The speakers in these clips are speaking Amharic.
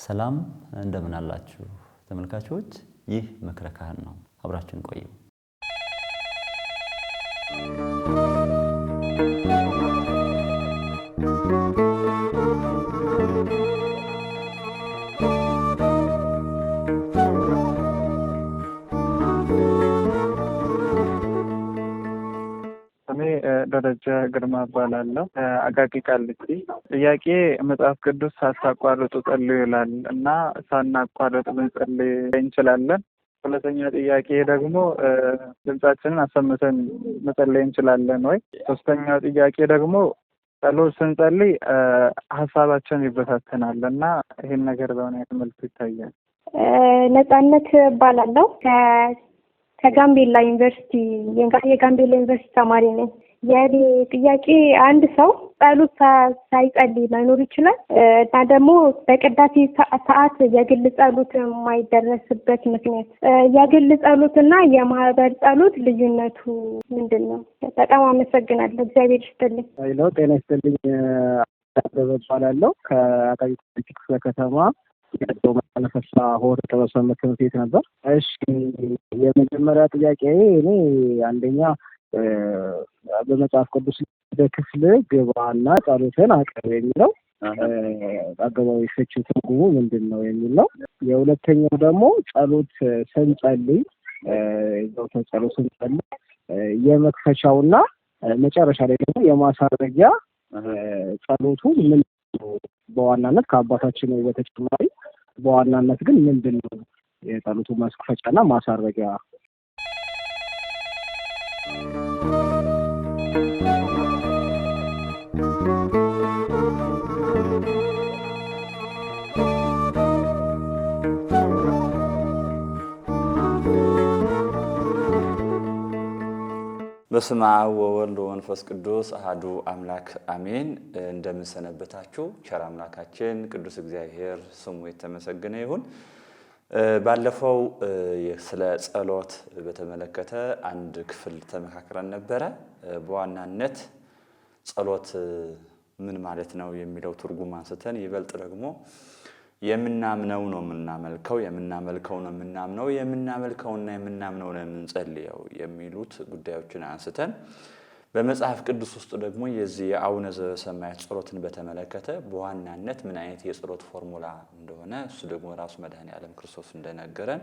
ሰላም እንደምን አላችሁ ተመልካቾች ይህ ምክረ ካህን ነው አብራችሁን ቆዩ ደረጃ ግርማ ባላለው አጋቂ ቃልቲ ጥያቄ መጽሐፍ ቅዱስ ሳታቋርጡ ጸልዩ ይላል እና ሳናቋርጥ መጸለይ እንችላለን? ሁለተኛ ጥያቄ ደግሞ ድምጻችንን አሰምተን መጸለይ እንችላለን ወይ? ሶስተኛው ጥያቄ ደግሞ ጸሎት ስንጸልይ ሀሳባችን ይበታተናል እና ይሄን ነገር በምን አይነት መልኩ ይታያል? ነጻነት ባላለው ከጋምቤላ ዩኒቨርሲቲ የጋምቤላ ዩኒቨርሲቲ ተማሪ ነኝ። የኔ ጥያቄ አንድ ሰው ጸሎት ሳይጸልይ መኖር ይችላል? እና ደግሞ በቅዳሴ ሰዓት የግል ጸሎት የማይደረስበት ምክንያት የግል ጸሎትና የማህበር ጸሎት ልዩነቱ ምንድነው? በጣም አመሰግናለሁ። እግዚአብሔር ይስጥልኝ። ሄሎ ጤና ይስጥልኝ። አደረባላለሁ ከአቃቂ ፖለቲክስ ከተማ ያለው መነፈሳ ሆር ተበሰመተ ትምህርት ቤት ነበር። እሺ የመጀመሪያ ጥያቄ እኔ አንደኛ በመጽሐፍ ቅዱስ በክፍል ግባና ጸሎትን አቅርብ የሚለው አገባዊ ፍቺ ትርጉሙ ምንድነው የሚል ነው። የሁለተኛው ደግሞ ጸሎት ስንጸልይ የመክፈቻውና መጨረሻ ላይ ደግሞ የማሳረጊያ ጸሎቱ ምን በዋናነት ከአባታችን በተጨማሪ በዋናነት ግን ምንድነው የጸሎቱ መክፈቻና ማሳረጊያ? በስመ አብ ወወልድ ወመንፈስ ቅዱስ አሐዱ አምላክ አሜን። እንደምንሰነበታችሁ ቸር አምላካችን ቅዱስ እግዚአብሔር ስሙ የተመሰገነ ይሁን። ባለፈው ስለ ጸሎት በተመለከተ አንድ ክፍል ተመካክረን ነበረ። በዋናነት ጸሎት ምን ማለት ነው የሚለው ትርጉም አንስተን ይበልጥ ደግሞ የምናምነው ነው የምናመልከው፣ የምናመልከው ነው የምናምነው፣ የምናመልከውና የምናምነው ነው የምንጸልየው የሚሉት ጉዳዮችን አንስተን በመጽሐፍ ቅዱስ ውስጥ ደግሞ የዚህ የአቡነ ዘበሰማያት ጸሎትን በተመለከተ በዋናነት ምን አይነት የጸሎት ፎርሙላ እንደሆነ እሱ ደግሞ ራሱ መድኃኔዓለም ክርስቶስ እንደነገረን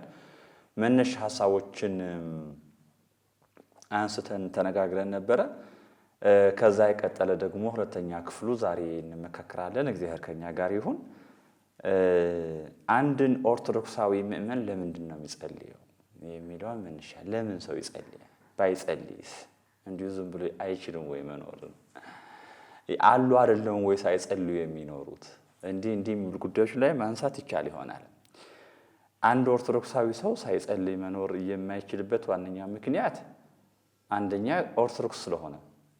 መነሻ ሐሳቦችን አንስተን ተነጋግረን ነበረ። ከዛ የቀጠለ ደግሞ ሁለተኛ ክፍሉ ዛሬ እንመካከራለን። እግዚአብሔር ከኛ ጋር ይሁን። አንድን ኦርቶዶክሳዊ ምእመን ለምንድን ነው የሚጸልየው የሚለው መነሻ፣ ለምን ሰው ይጸልያል? ባይጸልይስ እንዲሁ ዝም ብሎ አይችልም ወይ መኖር? አሉ አይደለም ወይ ሳይጸልዩ የሚኖሩት? እንዲህ የሚሉ ጉዳዮች ላይ ማንሳት ይቻል ይሆናል። አንድ ኦርቶዶክሳዊ ሰው ሳይጸልይ መኖር የማይችልበት ዋነኛ ምክንያት አንደኛ ኦርቶዶክስ ስለሆነ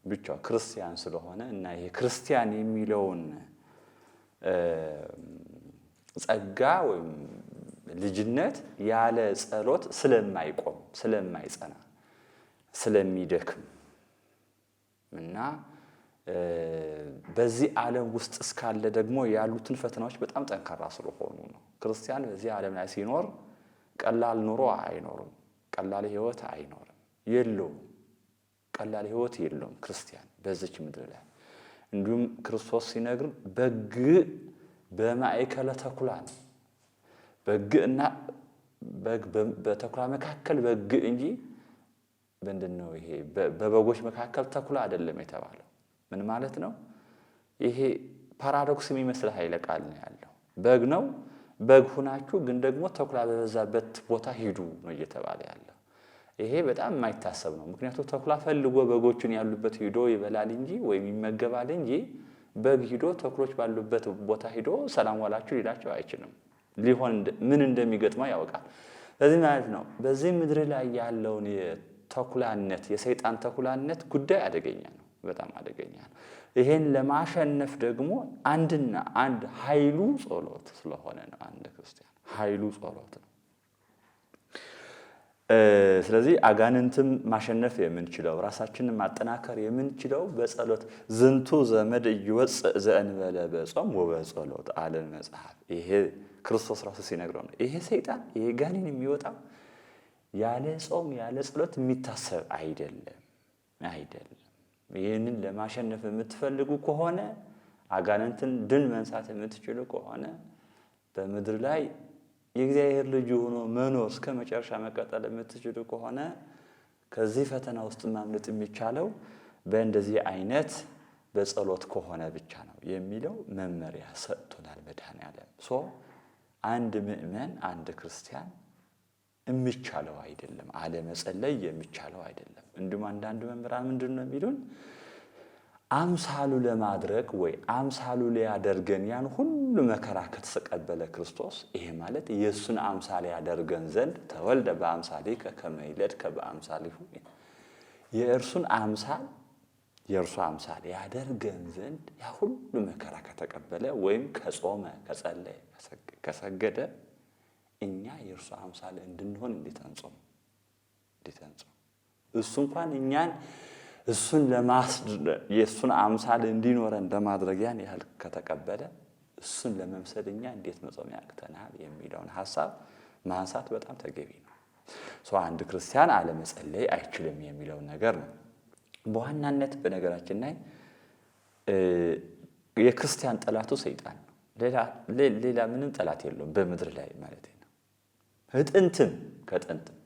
ብቻ ክርስቲያን ስለሆነ እና ይሄ ክርስቲያን የሚለውን ጸጋ ወይም ልጅነት ያለ ጸሎት ስለማይቆም ስለማይጸና ስለሚደክም እና በዚህ ዓለም ውስጥ እስካለ ደግሞ ያሉትን ፈተናዎች በጣም ጠንካራ ስለሆኑ ነው። ክርስቲያን በዚህ ዓለም ላይ ሲኖር ቀላል ኑሮ አይኖርም፣ ቀላል ህይወት አይኖርም፣ የለውም። ቀላል ህይወት የለውም ክርስቲያን በዚች ምድር ላይ። እንዲሁም ክርስቶስ ሲነግር በግ በማእከለ ተኩላ ነው። በግና በተኩላ መካከል በግ እንጂ ምንድነው ይሄ በበጎች መካከል ተኩላ አይደለም የተባለው። ምን ማለት ነው? ይሄ ፓራዶክስ የሚመስል ኃይለ ቃል ነው ያለው። በግ ነው፣ በግ ሆናችሁ ግን ደግሞ ተኩላ በበዛበት ቦታ ሂዱ ነው እየተባለ ያለው። ይሄ በጣም የማይታሰብ ነው። ምክንያቱም ተኩላ ፈልጎ በጎቹን ያሉበት ሂዶ ይበላል እንጂ ወይም ይመገባል እንጂ በግ ሂዶ ተኩሎች ባሉበት ቦታ ሂዶ ሰላም ዋላችሁ ሊላቸው አይችልም። ሊሆን ምን እንደሚገጥመው ያውቃል። ስለዚህ ማለት ነው በዚህ ምድር ላይ ያለውን የተኩላነት የሰይጣን ተኩላነት ጉዳይ አደገኛ ነው፣ በጣም አደገኛ ነው። ይሄን ለማሸነፍ ደግሞ አንድና አንድ ኃይሉ ጸሎት ስለሆነ ነው። አንድ ክርስቲያን ኃይሉ ጸሎት ነው። ስለዚህ አጋንንትም ማሸነፍ የምንችለው ራሳችንን ማጠናከር የምንችለው በጸሎት ዝንቱ ዘመድ ይወፅእ ዘእንበለ በጾም ወበጸሎት አለ መጽሐፍ። ይሄ ክርስቶስ ራሱ ሲነግረው ነው። ይሄ ሰይጣን ይሄ ጋኔን የሚወጣው ያለ ጾም ያለ ጸሎት የሚታሰብ አይደለም። ይህንን ለማሸነፍ የምትፈልጉ ከሆነ አጋንንትን ድል መንሳት የምትችሉ ከሆነ በምድር ላይ የእግዚአብሔር ልጅ ሆኖ መኖር እስከ መጨረሻ መቀጠል የምትችሉ ከሆነ ከዚህ ፈተና ውስጥ ማምለጥ የሚቻለው በእንደዚህ አይነት በጸሎት ከሆነ ብቻ ነው የሚለው መመሪያ ሰጥቶናል መድኃኔዓለም። አንድ ምእመን አንድ ክርስቲያን የሚቻለው አይደለም፣ አለመጸለይ የሚቻለው አይደለም። እንዲሁም አንዳንድ መምህራን ምንድን ነው የሚሉን አምሳሉ ለማድረግ ወይ አምሳሉ ሊያደርገን ያን ሁሉ መከራ ከተቀበለ ክርስቶስ ይሄ ማለት የእሱን አምሳል ያደርገን ዘንድ ተወልደ በአምሳሊከ ከመ ይልድከ በአምሳሊሁ የእርሱ አምሳል ያደርገን ዘንድ ያ ሁሉ መከራ ከተቀበለ ወይም ከጾመ ከጸለየ ከሰገደ እኛ የእርሱ አምሳል እንድንሆን እንዴት አንጾም? እሱ እንኳን እኛን የእሱን አምሳል እንዲኖረን ለማድረግ ያን ያህል ከተቀበለ እሱን ለመምሰል እኛ እንዴት መጾም ያቅተናል የሚለውን ሐሳብ ማንሳት በጣም ተገቢ ነው። አንድ ክርስቲያን አለመጸለይ አይችልም የሚለውን ነገር ነው። በዋናነት በነገራችን ላይ የክርስቲያን ጠላቱ ሰይጣን ነው። ሌላ ምንም ጠላት የለውም በምድር ላይ ማለት ነው። ከጥንትም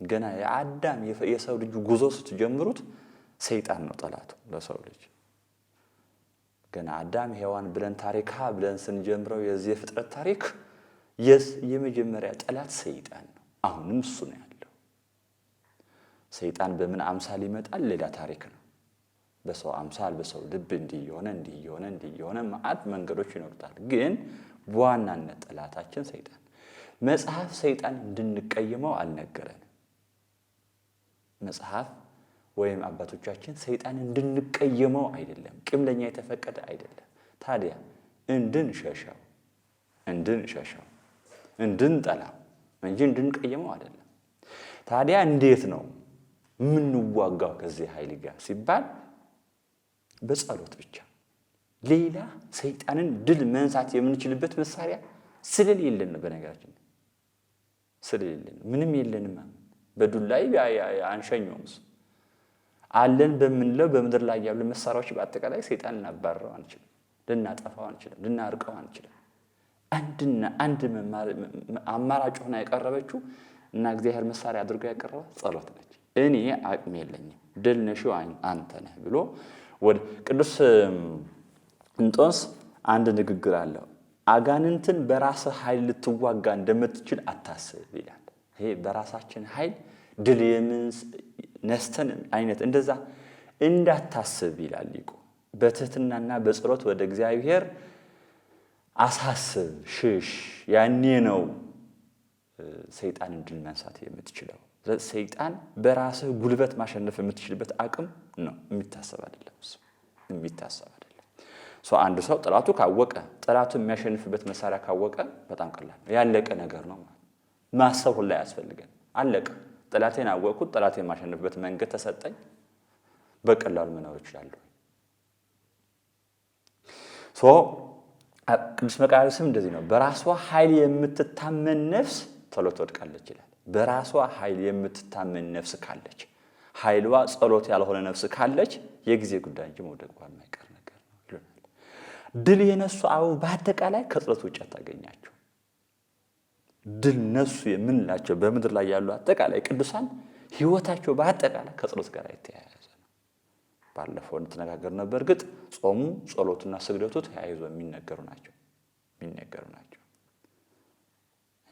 ገና የአዳም የሰው ልጅ ጉዞ ስትጀምሩት ሰይጣን ነው ጠላቱ ለሰው ልጅ። ገና አዳም ሔዋን ብለን ብለን ስንጀምረው የዚህ የፍጥረት ታሪክ የመጀመሪያ ጠላት ሰይጣን ነው። አሁንም እሱ ነው ያለው። ሰይጣን በምን አምሳል ይመጣል? ሌላ ታሪክ ነው። በሰው አምሳል በሰው ልብ እንዲሆነ መዓት መንገዶች ይኖሩታል። ግን በዋናነት ጠላታችን ሰይጣን። መጽሐፍ ሰይጣን እንድንቀየመው አልነገረንም። መጽሐፍ ወይም አባቶቻችን ሰይጣን እንድንቀየመው አይደለም፣ ቂም ለኛ የተፈቀደ አይደለም። ታዲያ እንድንሸሸው እንድንጠላው እንጂ እንድንቀየመው አይደለም። ታዲያ እንዴት ነው የምንዋጋው ከዚህ ኃይል ጋር ሲባል በጸሎት ብቻ። ሌላ ሰይጣንን ድል መንሳት የምንችልበት መሳሪያ ስለሌለን ነው። በነገራችን ስለሌለን ምንም የለንም። በዱላ አንሸኘውም። አለን በምንለው በምድር ላይ ያሉ መሳሪያዎች በአጠቃላይ ሰይጣን ልናባረረው አንችልም፣ ልናጠፋው አንችልም፣ ልናርቀው አንችልም። አንድ አማራጭ ሆና የቀረበችው እና እግዚአብሔር መሳሪያ አድርጎ ያቀረበ ጸሎት ነች። እኔ አቅም የለኝም ድል ነሺው አንተ ነህ ብሎ ወደ ቅዱስ እንጦንስ አንድ ንግግር አለው። አጋንንትን በራስህ ኃይል ልትዋጋ እንደምትችል አታስብ ይላል። ይሄ በራሳችን ኃይል ድል ነስተን አይነት እንደዛ እንዳታስብ ይላል ሊቁ። በትህትናና በጸሎት ወደ እግዚአብሔር አሳስብ፣ ሽሽ። ያኔ ነው ሰይጣንን ድል መንሳት የምትችለው። ሰይጣን በራስህ ጉልበት ማሸነፍ የምትችልበት አቅም ነው፣ የሚታሰብ አይደለም። አንድ ሰው ጠላቱ ካወቀ፣ ጠላቱ የሚያሸንፍበት መሳሪያ ካወቀ በጣም ቀላል ነው፣ ያለቀ ነገር ነው። ማሰብ ሁላ ያስፈልገን። አለቀ። ጠላቴን አወቅኩት፣ ጠላቴን የማሸንፍበት መንገድ ተሰጠኝ፣ በቀላሉ መኖር እችላለሁ። ቅዱስ መቃርዮስም እንደዚህ ነው። በራሷ ኃይል የምትታመን ነፍስ ቶሎ ትወድቃለች ይላል። በራሷ ኃይል የምትታመን ነፍስ ካለች፣ ኃይሏ ጸሎት ያልሆነ ነፍስ ካለች የጊዜ ጉዳይ እንጂ መውደቋ የማይቀር ነገር ነው ይሉናል። ድል የነሱ በአጠቃላይ ከጸሎት ውጭ አታገኛቸው። ድል ነሱ የምንላቸው በምድር ላይ ያሉ አጠቃላይ ቅዱሳን ሕይወታቸው በአጠቃላይ ከጸሎት ጋር የተያያዘ ነው። ባለፈው እንተነጋገርነው። በእርግጥ ጾሙ፣ ጸሎቱና ስግደቱ ተያይዞ የሚነገሩ ናቸው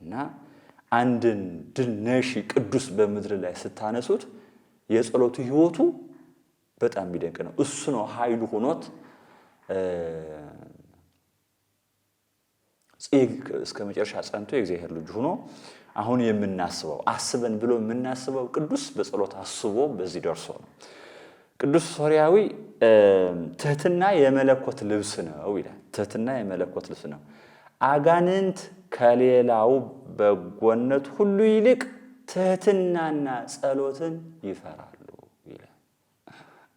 እና አንድን ድል ነሺ ቅዱስ በምድር ላይ ስታነሱት የጸሎቱ ሕይወቱ በጣም የሚደንቅ ነው። እሱ ነው ኃይሉ ሆኖት እስከ መጨረሻ ጸንቶ የእግዚአብሔር ልጅ ሆኖ አሁን የምናስበው አስበን ብሎ የምናስበው ቅዱስ በጸሎት አስቦ በዚህ ደርሶ ነው። ቅዱስ ሶርያዊ ትህትና የመለኮት ልብስ ነው ይላል። ትህትና የመለኮት ልብስ ነው። አጋንንት ከሌላው በጎነት ሁሉ ይልቅ ትህትናና ጸሎትን ይፈራሉ ይላል።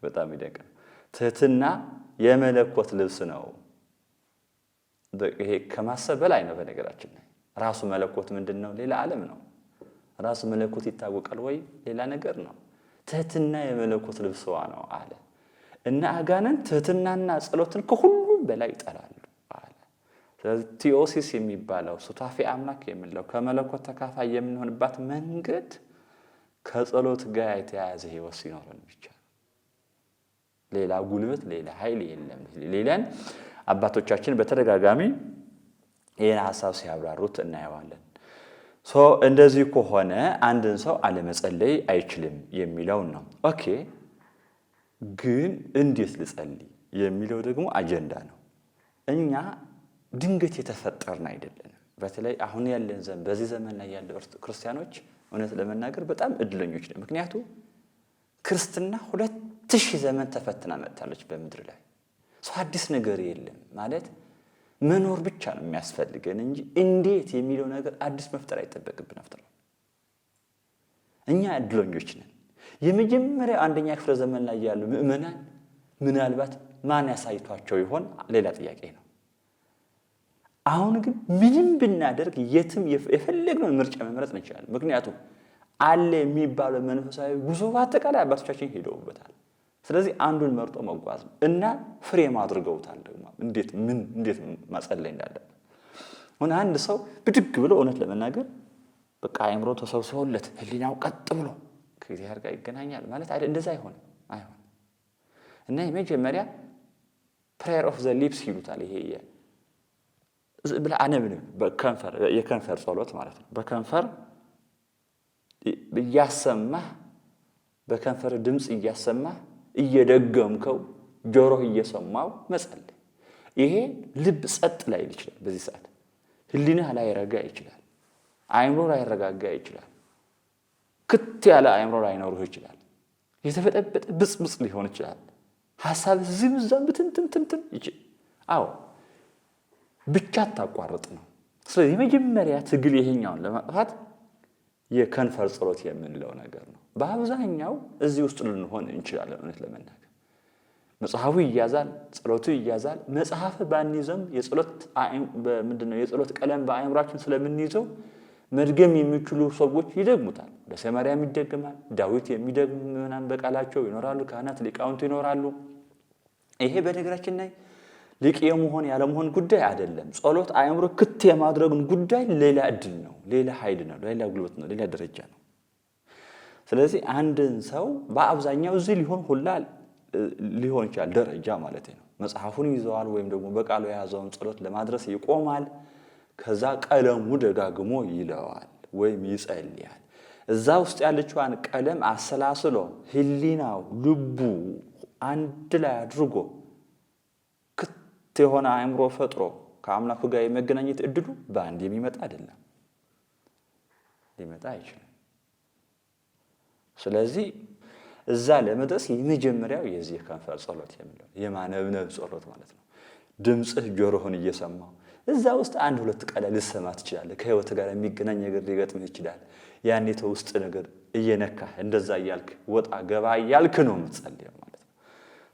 በጣም ይደንቃል። ትህትና የመለኮት ልብስ ነው። ይሄ ከማሰብ በላይ ነው። በነገራችን ላይ ራሱ መለኮት ምንድነው? ሌላ ዓለም ነው። ራሱ መለኮት ይታወቃል ወይ? ሌላ ነገር ነው። ትህትና የመለኮት ልብስዋ ነው አለ እና አጋንንት ትህትናና ጸሎትን ከሁሉም በላይ ይጠላሉ አለ። ስለዚህ ቲዮሲስ የሚባለው ሱታፌ አምላክ የምንለው ከመለኮት ተካፋይ የምንሆንባት መንገድ ከጸሎት ጋር የተያያዘ ሕይወት ሲኖረን ብቻ፣ ሌላ ጉልበት ሌላ ኃይል የለም። ሌላን አባቶቻችን በተደጋጋሚ ይህን ሐሳብ ሲያብራሩት እናየዋለን። እንደዚህ ከሆነ አንድን ሰው አለመጸለይ አይችልም የሚለውን ነው። ኦኬ፣ ግን እንዴት ልጸልይ የሚለው ደግሞ አጀንዳ ነው። እኛ ድንገት የተፈጠርን አይደለንም። በተለይ አሁን ያለን ዘመን፣ በዚህ ዘመን ላይ ያለ ክርስቲያኖች እውነት ለመናገር በጣም እድለኞች ነን። ምክንያቱም ክርስትና 2000 ዘመን ተፈትና መጥታለች በምድር ላይ። ሰው አዲስ ነገር የለም ማለት መኖር ብቻ ነው የሚያስፈልገን እንጂ እንዴት የሚለው ነገር አዲስ መፍጠር አይጠበቅብን ነበር። እኛ እድለኞች ነን። የመጀመሪያው አንደኛ ክፍለ ዘመን ላይ ያሉ ምእመናን ምናልባት ማን ያሳይቷቸው ይሆን ሌላ ጥያቄ ነው። አሁን ግን ምንም ብናደርግ የትም የፈለግነውን ምርጫ መምረጥ እንችላለን። ምክንያቱም አለ የሚባለው መንፈሳዊ ጉዞ በአጠቃላይ አባቶቻችን ሄደውበታል። ስለዚህ አንዱን መርጦ መጓዝ ነው እና ፍሬም አድርገውታል። ደግሞ እንዴት ማጸለይ እንዳለበት ሆነ አንድ ሰው ብድግ ብሎ እውነት ለመናገር በቃ አእምሮ ተሰብስቦለት ህሊናው ቀጥ ብሎ ከእግዚአብሔር ጋር ይገናኛል ማለት አይደል? እንደዛ አይሆንም። እና የመጀመሪያ ፕሬየር ኦፍ ዘ ሊፕስ ይሉታል። ይሄ ብላ አነብንብ በከንፈር የከንፈር ጸሎት ማለት ነው። በከንፈር እያሰማህ በከንፈር ድምጽ እያሰማህ እየደገምከው ጆሮህ እየሰማው መጸለይ። ይሄ ልብ ጸጥ ላይ ይችላል። በዚህ ሰዓት ህሊናህ ላይ ረጋ ይችላል። አእምሮ ላይ ረጋጋ ይችላል። ክት ያለ አእምሮ ላይ ኖርህ ይችላል። የተፈጠበጠ ብጽብጽ ሊሆን ይችላል። ሐሳብ ዝምዛም ብትንትንትን ይችላል። አዎ ብቻ ታቋርጥ ነው። ስለዚህ የመጀመሪያ ትግል ይሄኛውን ለማጥፋት የከንፈር ጸሎት የምንለው ነገር ነው። በአብዛኛው እዚህ ውስጥ ልንሆን እንችላለን። እውነት ለመናገር መጽሐፉ ይያዛል፣ ጸሎቱ ይያዛል። መጽሐፍ ባንይዘም የጸሎት ቀለም በአእምሯችን ስለምንይዘው መድገም የሚችሉ ሰዎች ይደግሙታል። በሰማርያም ይደግማል። ዳዊት የሚደግም ምናምን በቃላቸው ይኖራሉ። ካህናት ሊቃውንቱ ይኖራሉ። ይሄ በነገራችን ላይ ሊቅ የመሆን ያለመሆን ጉዳይ አይደለም። ጸሎት አእምሮ ክት የማድረግን ጉዳይ ሌላ እድል ነው፣ ሌላ ኃይል ነው፣ ሌላ ጉልበት ነው፣ ሌላ ደረጃ ነው። ስለዚህ አንድን ሰው በአብዛኛው እዚህ ሊሆን ይችላል ደረጃ ማለት ነው። መጽሐፉን ይዘዋል ወይም ደግሞ በቃሉ የያዘውን ጸሎት ለማድረስ ይቆማል። ከዛ ቀለሙ ደጋግሞ ይለዋል ወይም ይጸልያል። እዛ ውስጥ ያለችዋን ቀለም አሰላስሎ ህሊናው ልቡ አንድ ላይ አድርጎ የሆነ አእምሮ ፈጥሮ ከአምላኩ ጋር የመገናኘት እድሉ በአንድ የሚመጣ አይደለም፣ ሊመጣ አይችልም። ስለዚህ እዛ ለመድረስ የመጀመሪያው የዚህ የከንፈር ጸሎት የሚለው የማነብነብ ጸሎት ማለት ነው። ድምጽህ ጆሮህን እየሰማው እዛ ውስጥ አንድ ሁለት ቀለል ልሰማ ትችላለህ። ከህይወት ጋር የሚገናኝ ነገር ሊገጥምህ ይችላል። ያኔ ውስጥ ነገር እየነካህ እንደዛ እያልክ ወጣ ገባ እያልክ ነው የምትጸልየው ማለት ነው።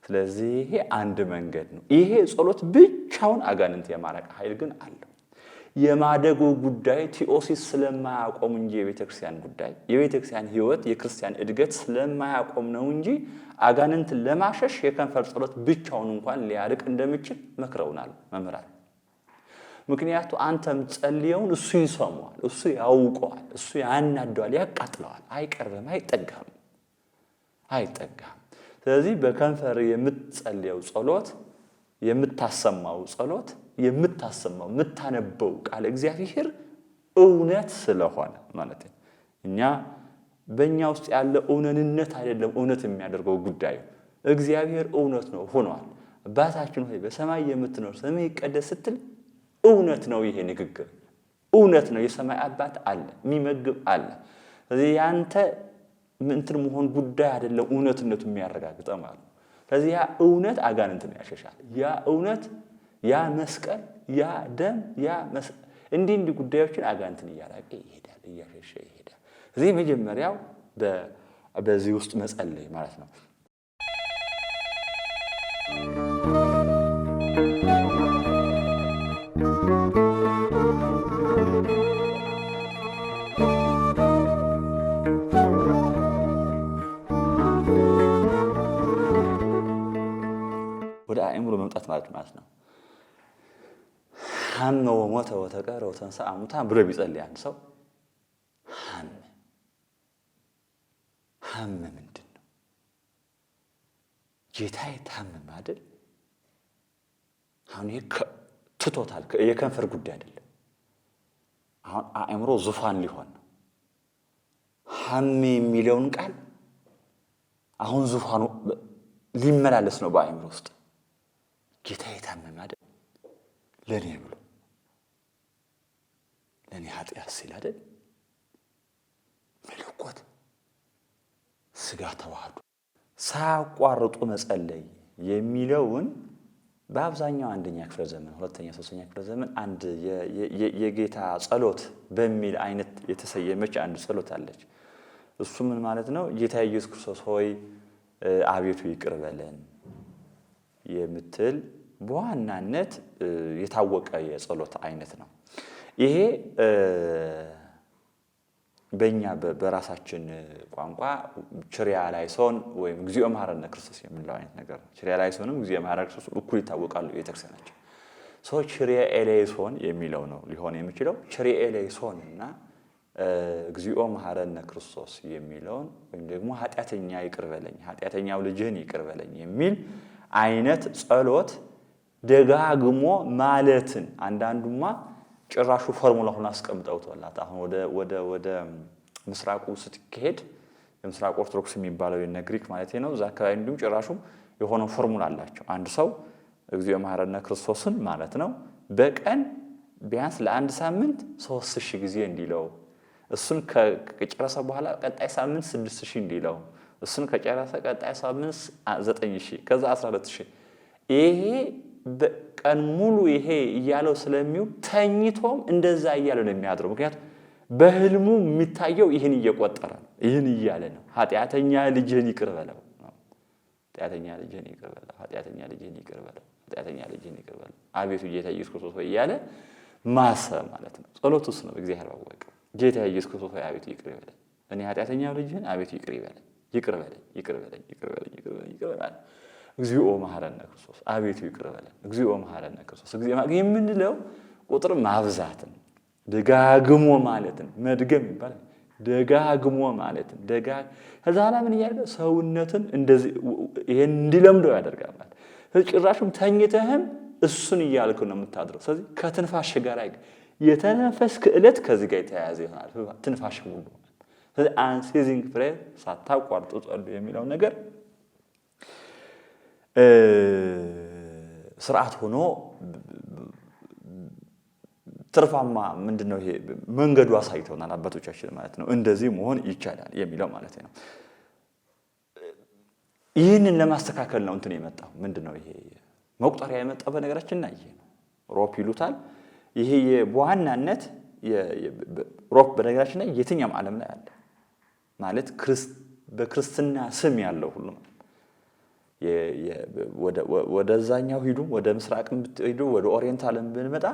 ስለዚህ ይሄ አንድ መንገድ ነው። ይሄ ጸሎት ብቻውን አጋንንት የማረቅ ኃይል ግን አለው። የማደጎ ጉዳይ ቲኦሲስ ስለማያቆም እንጂ የቤተክርስቲያን ጉዳይ የቤተክርስቲያን ህይወት የክርስቲያን እድገት ስለማያቆም ነው እንጂ አጋንንት ለማሸሽ የከንፈር ጸሎት ብቻውን እንኳን ሊያርቅ እንደሚችል መክረውናል መምህራን። ምክንያቱ አንተም ጸልየውን እሱ ይሰማዋል፣ እሱ ያውቀዋል፣ እሱ ያናደዋል፣ ያቃጥለዋል። አይቀርብም፣ አይጠጋም። ስለዚህ በከንፈር የምትጸልየው ጸሎት የምታሰማው ጸሎት የምታሰማው የምታነበው ቃል እግዚአብሔር እውነት ስለሆነ ማለት ነው። እኛ በእኛ ውስጥ ያለ እውነትነት አይደለም እውነት የሚያደርገው ጉዳዩ እግዚአብሔር እውነት ነው ሆኗል። አባታችን ሆይ በሰማይ የምትኖር ስምህ ይቀደስ ስትል እውነት ነው። ይሄ ንግግር እውነት ነው። የሰማይ አባት አለ፣ የሚመግብ አለ። ስለዚህ ያንተ እንትን መሆን ጉዳይ አይደለም እውነትነቱ የሚያረጋግጠው ማለት ነው። ስለዚህ ያ እውነት አጋንንትን ያሸሻል። ያ እውነት ያ መስቀል ያ ደም ያ እንዲህ ጉዳዮችን አጋንንትን እያራቀ ይሄዳል፣ እያሸሸ ይሄዳል። እዚህ መጀመሪያው በዚህ ውስጥ መጸለይ ማለት ነው። ወደ አእምሮ መምጣት ማለት ነው። ሐመ ወሞተ ወተቀረ ወተንሥአ እሙታን ብሎ ቢጸልይ አንድ ሰው ሐመ ምንድን ነው? ጌታዬ ታመመ አይደል? አሁን ይሄ ትቶታል። የከንፈር ጉዳይ አይደለም። አሁን አእምሮ ዙፋን ሊሆን ነው። ሐመ የሚለውን ቃል አሁን ዙፋኑ ሊመላለስ ነው በአእምሮ ውስጥ። ጌታዬ ታመመ አይደል? ለኔ ብሎ ለኔ ኃጢአት ሲል አይደል? መለኮት ስጋ ተዋህዶ ሳያቋርጡ መጸለይ የሚለውን በአብዛኛው አንደኛ ክፍለ ዘመን፣ ሁለተኛ፣ ሶስተኛ ክፍለ ዘመን አንድ የጌታ ጸሎት በሚል አይነት የተሰየመች አንድ ጸሎት አለች። እሱ ምን ማለት ነው? ጌታ ኢየሱስ ክርስቶስ ሆይ አቤቱ ይቅር በለን የምትል በዋናነት የታወቀ የጸሎት አይነት ነው። ይሄ በእኛ በራሳችን ቋንቋ ችሪያላይሶን ወይም እግዚኦ መሐረነ ክርስቶስ የምንለው አይነት ነገር ነው። ችሪያላይሶንም እግዚኦ መሐረነ ክርስቶስ እኩል ይታወቃሉ ቤተክርስቲያናችን። ሰው ችሪያላይሶን የሚለው ነው ሊሆን የሚችለው። ችሪያላይሶን እና እግዚኦ መሐረነ ክርስቶስ የሚለውን ወይም ደግሞ ኃጢአተኛ ይቅር በለኝ፣ ኃጢአተኛው ልጅህን ይቅር በለኝ የሚል አይነት ጸሎት ደጋግሞ ማለትን አንዳንዱማ ጭራሹ ፎርሙላውን አስቀምጠውታል። አሁን ወደ ምስራቁ ስትሄድ የምስራቅ ኦርቶዶክስ የሚባለው የነ ግሪክ ማለት ነው። እዛ አካባቢ እንዲሁም ጭራሹ የሆነ ፎርሙላ አላቸው። አንድ ሰው እግዚኦ መሐረነ ክርስቶስን ማለት ነው በቀን ቢያንስ ለአንድ ሳምንት 3000 ጊዜ እንዲለው፣ እሱን ከጨረሰ በኋላ ቀጣይ ሳምንት 6000 እንዲለው፣ እሱን ከጨረሰ ቀጣይ ሳምንት 9000 ከዛ 12000 ይሄ በቀን ሙሉ ይሄ እያለው ስለሚውል ተኝቶም እንደዛ እያለ ነው የሚያድረው። ምክንያቱም በህልሙ የሚታየው ይህን እየቆጠረ ነው፣ ይህን እያለ ነው። ኃጢአተኛ ልጅህን ይቅር በለው፣ ኃጢአተኛ ልጅህን ይቅር በለው፣ ኃጢአተኛ ልጅህን ይቅር በለው፣ ኃጢአተኛ ልጅህን ይቅር በለው፣ አቤቱ ጌታ ኢየሱስ ክርስቶስ ሆይ እያለ ማሰብ ማለት ነው። ጸሎት ውስጥ ነው እግዚአብሔር ባወቀ ጌታ ኢየሱስ ክርስቶስ ሆይ አቤቱ ይቅር በለኝ፣ እኔ ኃጢአተኛው ልጅህን አቤቱ ይቅር በለኝ፣ ይቅር በለኝ፣ ይቅር በለኝ፣ ይቅር በለኝ፣ ይቅር በለኝ፣ ይቅር በለኝ። እግዚኦ መሐረነ ክርስቶስ አቤቱ ይቅር በለን፣ እግዚኦ መሐረነ ክርስቶስ የምንለው ቁጥር ማብዛትን ደጋግሞ ማለትን መድገም ይባላል። ደጋግሞ ማለትን ከዛ ኋላ ምን እያደረገ ሰውነትን እንደዚህ ይሄን እንዲለምደው ያደርጋል ማለት። ጭራሹም ተኝተህም እሱን እያልክ ነው የምታድረው። ስለዚህ ከትንፋሽ ጋር የተነፈስክ ዕለት ከዚህ ጋር የተያያዘ ይሆናል ትንፋሽ ሁሉ። ስለዚህ አንሴዚንግ ፕሬየር ሳታቋርጡ ጸልዩ የሚለው ነገር ስርዓት ሆኖ ትርፋማ ምንድነው ይሄ መንገዱ አሳይተውናል አባቶቻችን ማለት ነው። እንደዚህ መሆን ይቻላል የሚለው ማለት ነው። ይህንን ለማስተካከል ነው እንትን የመጣው ምንድነው ይሄ መቁጠሪያ የመጣው በነገራችን እና ይሄ ነው ሮፕ ይሉታል። ይሄ በዋናነት ሮፕ በነገራችን ላይ የትኛውም ዓለም ላይ አለ ማለት በክርስትና ስም ያለው ሁሉ ወደዛኛው ሂዱ፣ ወደ ምስራቅም ሂዱ፣ ወደ ኦሪየንታልም ብንመጣ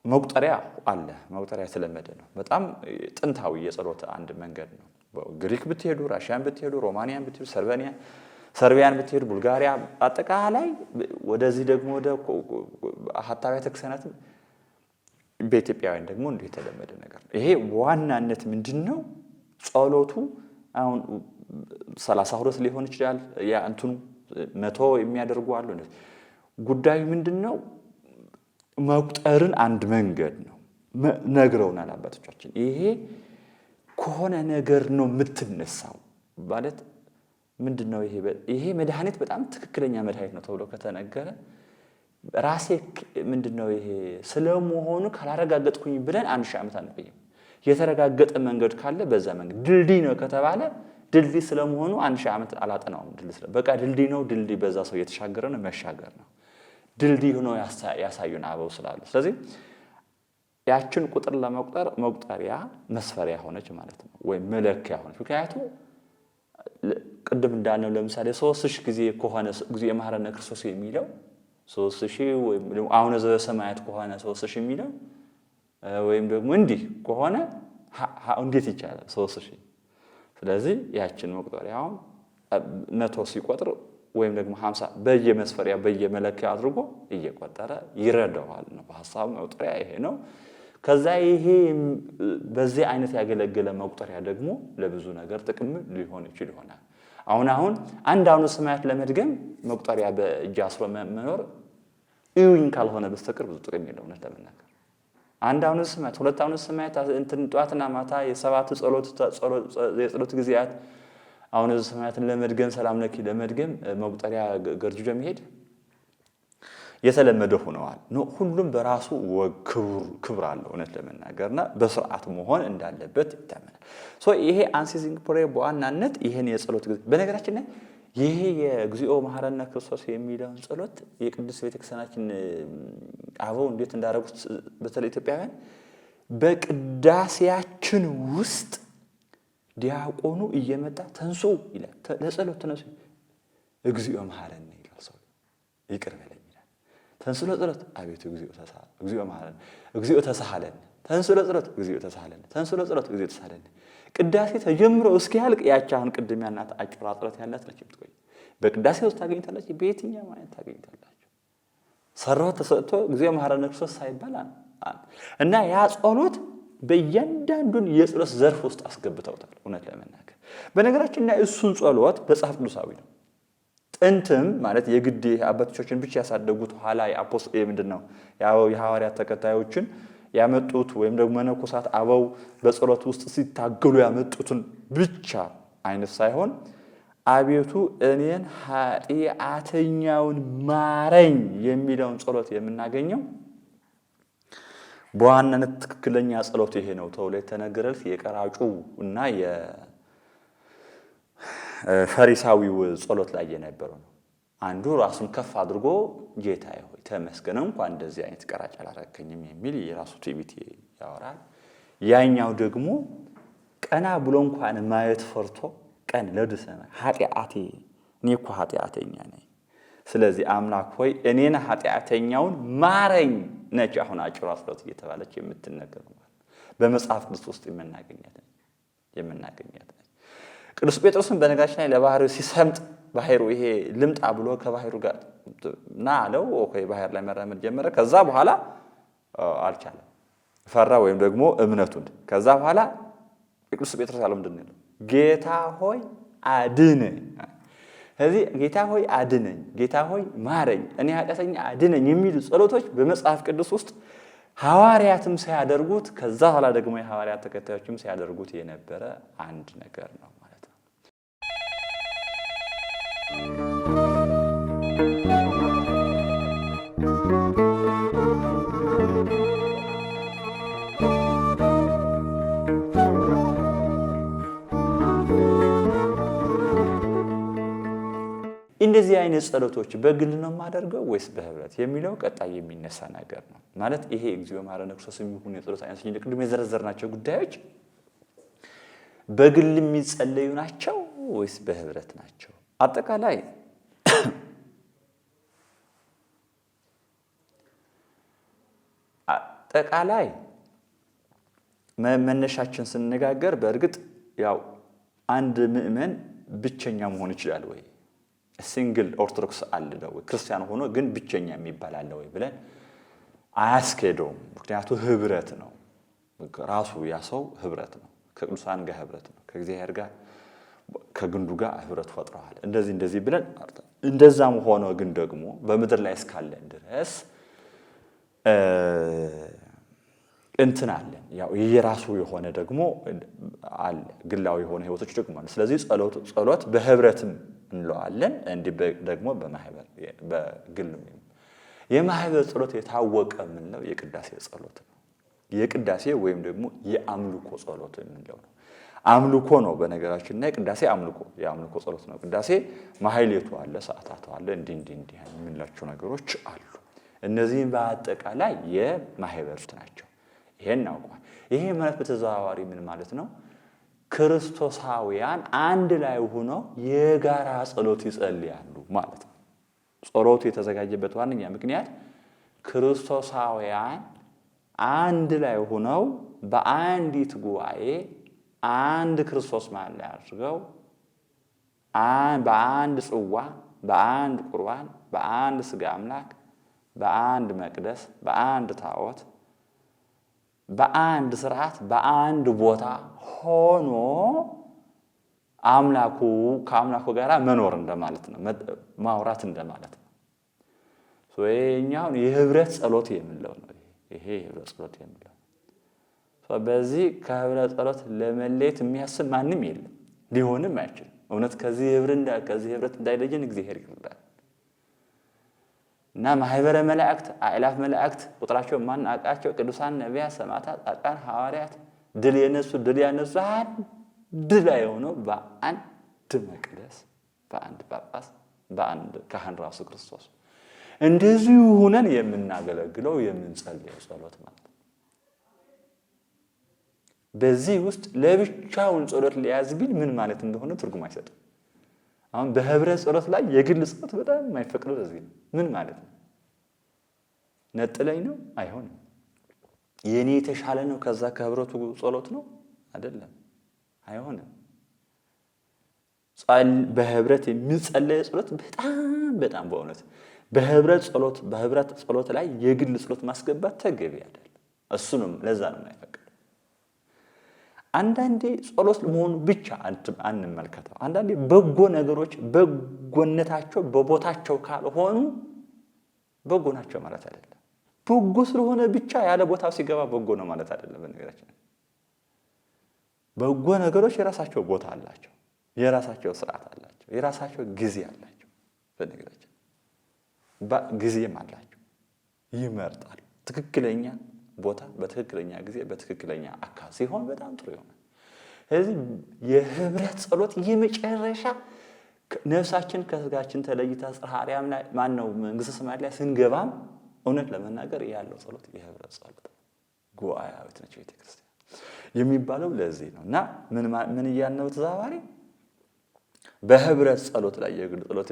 መቁጠሪያ አለ። መቁጠሪያ የተለመደ ነው። በጣም ጥንታዊ የጸሎት አንድ መንገድ ነው። ግሪክ ብትሄዱ፣ ራሽያን ብትሄዱ፣ ሮማኒያን ብትሄዱ፣ ሰርቢያን ብትሄዱ፣ ቡልጋሪያ አጠቃላይ ወደዚህ ደግሞ ወደ ሀታዊ ቤተክርስቲያናት በኢትዮጵያውያን ደግሞ እንዲሁ የተለመደ ነገር ነው። ይሄ በዋናነት ምንድነው ጸሎቱ አሁን 32 ሊሆን ይችላል። ያ እንትኑ 100 የሚያደርጉ አሉ። ጉዳዩ ምንድነው? መቁጠርን አንድ መንገድ ነው ነግረውናል አባቶቻችን። ይሄ ከሆነ ነገር ነው የምትነሳው ማለት ምንድነው? ይሄ መድኃኒት በጣም ትክክለኛ መድኃኒት ነው ተብሎ ከተነገረ ራሴ ምንድነው ይሄ ስለመሆኑ ካላረጋገጥኩኝ ብለን 1000 ዓመት አንቆይም። የተረጋገጠ መንገድ ካለ በዛ መንገድ ድልድይ ነው ከተባለ ድልድይ ስለመሆኑ 1000 ዓመት አላጠናውም። በቃ ድልድይ ነው። ድልድይ በዛ ሰው እየተሻገረ ነው፣ መሻገር ነው። ድልድይ ሆኖ ያሳዩን አበው ስላሉ። ስለዚህ ያችን ቁጥር ለመቁጠር መቁጠሪያ መስፈሪያ ሆነች ማለት ነው፣ ወይም መለኪያ ሆነች። ምክንያቱም ቅድም እንዳልነው ለምሳሌ 3000 ጊዜ ከሆነ ጊዜ መሐረነ ክርስቶስ የሚለው 3000 ወይም ደግሞ አሁን ዘበሰማያት ከሆነ 3000 የሚለው ወይም ደግሞ እንዲህ ከሆነ እንዴት ይቻላል 3000? ስለዚህ ያችን መቁጠሪያው 100 ሲቆጥር ወይም ደግሞ 50 በየመስፈሪያ በየመለኪያ አድርጎ እየቆጠረ ይረዳዋል ነው በሐሳቡ። መቁጠሪያ ይሄ ነው። ከዛ ይሄ በዚህ አይነት ያገለገለ መቁጠሪያ ደግሞ ለብዙ ነገር ጥቅም ሊሆን ይችላል። አሁን አንድ አሁን ሰማያት ለመድገም መቁጠሪያ በእጅ አስሮ መኖር እዩኝ ካልሆነ በስተቀር ብዙ ጥቅም የለውም ለመናገር። አንድ አሁን ሰማያት ሁለት አሁን ሰማያት እንትን ጧትና ማታ የሰባት የጸሎት ጊዜያት አሁን ሰማያትን ለመድገም ሰላም ለኪ ለመድገም መቁጠሪያ ገርጅጆ መሄድ የተለመደ ሆነዋል ነው። ሁሉም በራሱ ክብር አለው እውነት ለመናገርና በስርዓት መሆን እንዳለበት ይታመናል። ይሄ አንሴሲንግ ፕሬየር በዋናነት ይሄን የጸሎት ጊዜ በነገራችን ላይ ይሄ የግዚኦ መሐረነ ክርስቶስ የሚለውን ጸሎት የቅዱስ ቤተክርስቲያናችን አበው እንዴት እንዳደረጉት በተለይ ኢትዮጵያውያን በቅዳሴያችን ውስጥ ዲያቆኑ እየመጣ ተንሱ ይላል። ለጸሎት ተነሱ እግዚኦ መሐረነ ይላል። ሰው ይቅር በለኝ ይላል። ተንሱ ለጸሎት አቤቱ እግዚኦ መሐረነ እግዚኦ ተሳሃለን ተንሱ ለጸሎት እግዚኦ ተሳሃለን ተንሱ ለጸሎት እግዚኦ ተሳሃለን። ቅዳሴ ተጀምሮ እስኪያልቅ ያቺ አሁን ቅድም ያናት አጭር ጸሎት ያላት ነች የምትቆይ። በቅዳሴ ውስጥ ታገኝታለች። በየትኛው ማለት ታገኝታላችሁ። ሰራው ተሰጥቶ እግዚኦ መሐረነ ክርስቶስ ሳይባል እና ያ ጸሎት በእያንዳንዱን የጸሎት ዘርፍ ውስጥ አስገብተውታል እውነት ለመናገር። በነገራችን ላይ እሱን ጸሎት መጽሐፍ ቅዱሳዊ ነው። ጥንትም ማለት የግድ አባቶቻችን ብቻ ያሳደጉት ኋላ ምንድነው የሐዋርያት ተከታዮችን ያመጡት ወይም ደግሞ መነኮሳት አበው በጸሎት ውስጥ ሲታገሉ ያመጡትን ብቻ አይነት ሳይሆን አቤቱ እኔን ኃጢአተኛውን ማረኝ የሚለውን ጸሎት የምናገኘው በዋናነት ትክክለኛ ጸሎት ይሄ ነው ተብሎ የተነገረለት የቀራጩ እና የፈሪሳዊው ጸሎት ላይ የነበረው ነው። አንዱ ራሱን ከፍ አድርጎ ጌታዬ ሆይ ተመስገን እንኳን እንደዚህ አይነት ቀራጭ አላረከኝም የሚል የራሱ ትዕቢት ያወራል። ያኛው ደግሞ ቀና ብሎ እንኳን ማየት ፈርቶ ቀን ለድሰና ኃጢአቴ እኔ እኮ ኃጢአተኛ ነኝ፣ ስለዚህ አምላክ ሆይ እኔን ኃጢአተኛውን ማረኝ ነች። አሁን አጭሯ ጸሎት እየተባለች የምትነገረው በመጽሐፍ ቅዱስ ውስጥ የምናገኛት ቅዱስ ጴጥሮስን በነገራችን ላይ ለባህሩ ሲሰምጥ ባህሩ ይሄ ልምጣ ብሎ ከባህሩ ጋር ና አለው። ኦኬ ባህር ላይ መራመድ ጀመረ። ከዛ በኋላ አልቻለም፣ ፈራ ወይም ደግሞ እምነቱን። ከዛ በኋላ ቅዱስ ጴጥሮስ ያለው ምንድን ነው? ጌታ ሆይ አድነኝ። ስለዚህ ጌታ ሆይ አድነኝ፣ ጌታ ሆይ ማረኝ፣ እኔ ኃጢአተኛ አድነኝ የሚሉ ጸሎቶች በመጽሐፍ ቅዱስ ውስጥ ሐዋርያትም ሲያደርጉት ከዛ በኋላ ደግሞ የሐዋርያት ተከታዮችም ሲያደርጉት የነበረ አንድ ነገር ነው ማለት ነው። እንደዚህ አይነት ጸሎቶች በግል ነው የማደርገው ወይስ በህብረት የሚለው ቀጣይ የሚነሳ ነገር ነው። ማለት ይሄ እግዚኦ መሐረነ ክርስቶስ የሚሆኑ የጸሎት አይነቶች ቅድም የዘረዘርናቸው ጉዳዮች በግል የሚጸለዩ ናቸው ወይስ በህብረት ናቸው? አጠቃላይ መነሻችን ስንነጋገር በእርግጥ ያው አንድ ምእመን ብቸኛ መሆን ይችላል ወይ? ሲንግል ኦርቶዶክስ አለ ወይ? ክርስቲያን ሆኖ ግን ብቸኛ የሚባል አለ ወይ ብለን አያስኬደውም። ምክንያቱም ህብረት ነው። ራሱ ያ ሰው ህብረት ነው። ከቅዱሳን ጋር ህብረት ነው። ከእግዚአብሔር ጋር ከግንዱ ጋር ህብረት ፈጥረዋል። እንደዚህ ብለን እንደዛም ሆኖ ግን ደግሞ በምድር ላይ እስካለን ድረስ እንትን አለ። ያው የራሱ የሆነ ደግሞ አለ ግላዊ የሆነ ህይወቶች ደግሞ አለ። ስለዚህ ጸሎት በህብረትም እንለዋለን፣ እንዲህ ደግሞ በማህበር በግል የማህበር ጸሎት የታወቀ የምንለው የቅዳሴ ጸሎት ነው። የቅዳሴ ወይም ደግሞ የአምልኮ ጸሎት የምንለው ነው። አምልኮ ነው በነገራችን ላይ ቅዳሴ የአምልኮ ጸሎት ነው። ቅዳሴ ማህሌቱ አለ፣ ሰዓታቱ አለ፣ እንዲህ የምንላቸው ነገሮች አሉ። እነዚህም በአጠቃላይ የማህበርት ናቸው። ይሄን አውቋል። ይሄ ማለት በተዘዋዋሪ ምን ማለት ነው? ክርስቶሳውያን አንድ ላይ ሆነው የጋራ ጸሎት ይጸልያሉ ማለት ነው። ጸሎቱ የተዘጋጀበት ዋነኛ ምክንያት ክርስቶሳውያን አንድ ላይ ሆነው በአንዲት ጉባኤ አንድ ክርስቶስ መሃል ላይ አድርገው በአንድ ጽዋ፣ በአንድ ቁርባን፣ በአንድ ሥጋ አምላክ፣ በአንድ መቅደስ፣ በአንድ ታቦት፣ በአንድ ስርዓት፣ በአንድ ቦታ ሆኖ ከአምላኩ ጋር መኖር እንደማለት ነው፣ ማውራት እንደማለት ነው። ይሄኛውን የህብረት ጸሎት የምንለው ነው። ይሄ የህብረት ጸሎት የምንለው በዚህ ከህብረት ጸሎት ለመለየት የሚያስብ ማንም የለም፣ ሊሆንም አይችልም። እውነት ከዚህ ህብረት እንዳይለየን እግዚአብሔር ይርዳል። እና ማህበረ መላእክት፣ አእላፍ መላእክት ቁጥራቸው ማናውቃቸው ቅዱሳን ነቢያት፣ ሰማዕታት፣ ጻድቃን፣ ሐዋርያት ድል ያነሱ አንድ ላይ ሆነው በአንድ መቅደስ፣ በአንድ ጳጳስ፣ በአንድ ካህን ራሱ ክርስቶስ እንደዚሁ ሆነን የምናገለግለው የምንጸልየው ጸሎት ማለት ነው። በዚህ ውስጥ ለብቻውን ጸሎት ሊያዝ ቢል ምን ማለት እንደሆነ ትርጉም አይሰጥም። አሁን በህብረት ጸሎት ላይ የግል ጸሎት በጣም የማይፈቅደው ለዚህ ነው። ምን ማለት ነው? ነጥለኝ ነው? አይሆንም። የኔ የተሻለ ነው ከዛ ከህብረቱ ጸሎት ነው አይደለም፣ አይሆንም። በህብረት የሚጸለይ ጸሎት በጣም በእውነት በህብረት ጸሎት ላይ የግል ጸሎት ማስገባት ተገቢ አይደለም። እሱንም ለዛ ነው የማይፈቅደው። አንዳንዴ ጸሎት መሆኑ ብቻ አንመልከተው። አንዳንዴ በጎ ነገሮች በጎነታቸው በቦታቸው ካልሆኑ በጎ ናቸው ማለት አይደለም። በጎ ስለሆነ ብቻ ያለ ቦታው ሲገባ በጎ ነው ማለት አይደለም። በነገራችን በጎ ነገሮች የራሳቸው ቦታ አላቸው፣ የራሳቸው ስርዓት አላቸው፣ የራሳቸው ጊዜ አላቸው። በነገራችን ጊዜም አላቸው። ይመርጣሉ። ትክክለኛ ቦታ በትክክለኛ ጊዜ በትክክለኛ አካል ሲሆን በጣም ጥሩ ይሆናል። ስለዚህ የህብረት ጸሎት የመጨረሻ ነፍሳችን ከስጋችን ተለይታ ጽርሐ አርያም ላይ ማነው መንግስተ ሰማያት ላይ ስንገባም እውነት ለመናገር ያለው ጸሎት የህብረት ጸሎት ጉባኤያዊት ነች ቤተክርስቲያን የሚባለው ለዚህ ነው። እና ምን እያልነው ተዛባሪ በህብረት ጸሎት ላይ የግል ጸሎት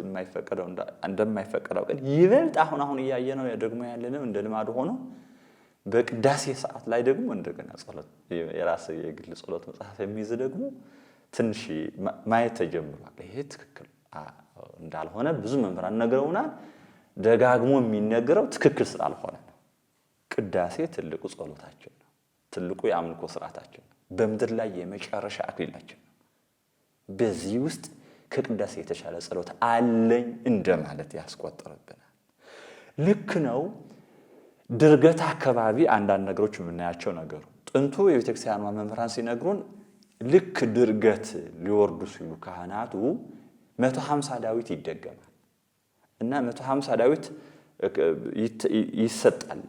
እንደማይፈቀደው ግን ይበልጥ አሁን እያየነው ደግሞ ያለነው እንደ ልማዱ ሆኖ በቅዳሴ ሰዓት ላይ ደግሞ እንደገና ጸሎት የራስ የግል ጸሎት መጽሐፍ የሚይዝ ደግሞ ትንሽ ማየት ተጀምሯል። ይሄ ትክክል እንዳልሆነ ብዙ መምህራን ነግረውናል። ደጋግሞ የሚነገረው ትክክል ስላልሆነ ነው። ቅዳሴ ትልቁ ጸሎታችን ነው። ትልቁ የአምልኮ ስርዓታችን ነው። በምድር ላይ የመጨረሻ አክሊላችን ነው። በዚህ ውስጥ ከቅዳሴ የተሻለ ጸሎት አለኝ እንደማለት ያስቆጥርብናል። ልክ ነው። ድርገት አካባቢ አንዳንድ ነገሮች የምናያቸው ነገሩ ጥንቱ የቤተክርስቲያኗ መምህራን ሲነግሩን ልክ ድርገት ሊወርዱ ሲሉ ካህናቱ 150 ዳዊት ይደገማል እና 150 ዳዊት ይሰጣል።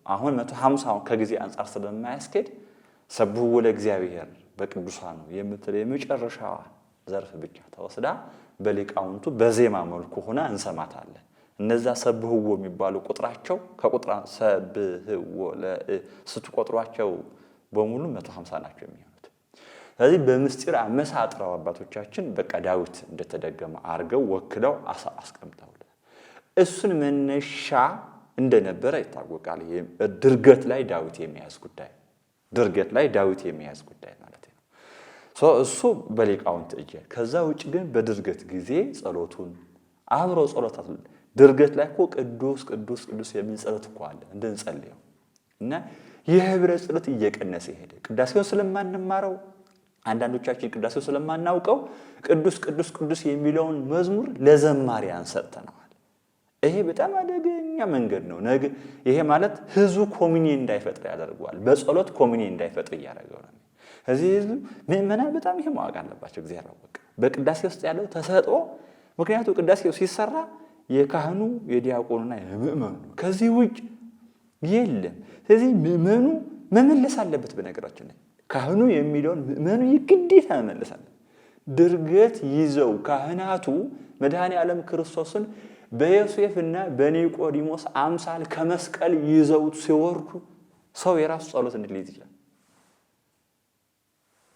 አሁን 150 ከጊዜ አንጻር ስለማያስኬድ ሰብሕዎ ለእግዚአብሔር በቅዱሳኑ የምትል የመጨረሻዋ ዘርፍ ብቻ ተወስዳ በሊቃውንቱ በዜማ መልኩ ሆና እንሰማታለን። እነዛ ሰብሕዎ የሚባሉ ቁጥራቸው ከቁጥራ ሰብሕዎ ስትቆጥሯቸው በሙሉ 150 ናቸው የሚሆኑት። ስለዚህ በምስጢር አመሳጥረው አባቶቻችን በቃ ዳዊት እንደተደገመ አድርገው ወክለው አስቀምጠውልን እሱን መነሻ እንደነበረ ይታወቃል። ድርገት ላይ ዳዊት የሚያዝ ጉዳይ ማለት ነው። እሱ በሊቃውንት እጅ። ከዛ ውጭ ግን በድርገት ጊዜ ጸሎቱን አብሮ ጸሎታት ድርገት ላይ እኮ ቅዱስ ቅዱስ ቅዱስ የሚል ጸሎት እኮ አለ እንድንጸልየው እና የህብረት ጸሎት እየቀነሰ ሄደ። ቅዳሴውን ስለማንማረው አንዳንዶቻችን ቅዳሴው ስለማናውቀው ቅዱስ ቅዱስ ቅዱስ የሚለውን መዝሙር ለዘማሪያን ሰጥተናል። ይሄ በጣም አደገኛ መንገድ ነው። ይሄ ማለት ህዝቡ ኮሚኒየን እንዳይፈጥር ያደርገዋል። በጸሎት ኮሚኒየን እንዳይፈጥር እያደረገው ነው። እዚህ ህዝቡ ምእመናን በጣም ይሄ ማወቅ አለባቸው። እግዚአብሔር አወቀ በቅዳሴ ውስጥ ያለው ተሰጥኦ። ምክንያቱም ቅዳሴው ሲሰራ የካህኑ የዲያቆኑና የምእመኑ ከዚህ ውጭ የለም። ስለዚህ ምእመኑ መመለስ አለበት። በነገራችን ላይ ካህኑ የሚለውን ምእመኑ የግዴታ መመለስ አለበት። ድርገት ይዘው ካህናቱ መድኃኔ ዓለም ክርስቶስን በዮሴፍና በኒቆዲሞስ አምሳል ከመስቀል ይዘው ሲወርዱ ሰው የራሱ ጸሎት እንዴት ሊይዝ ይችላል?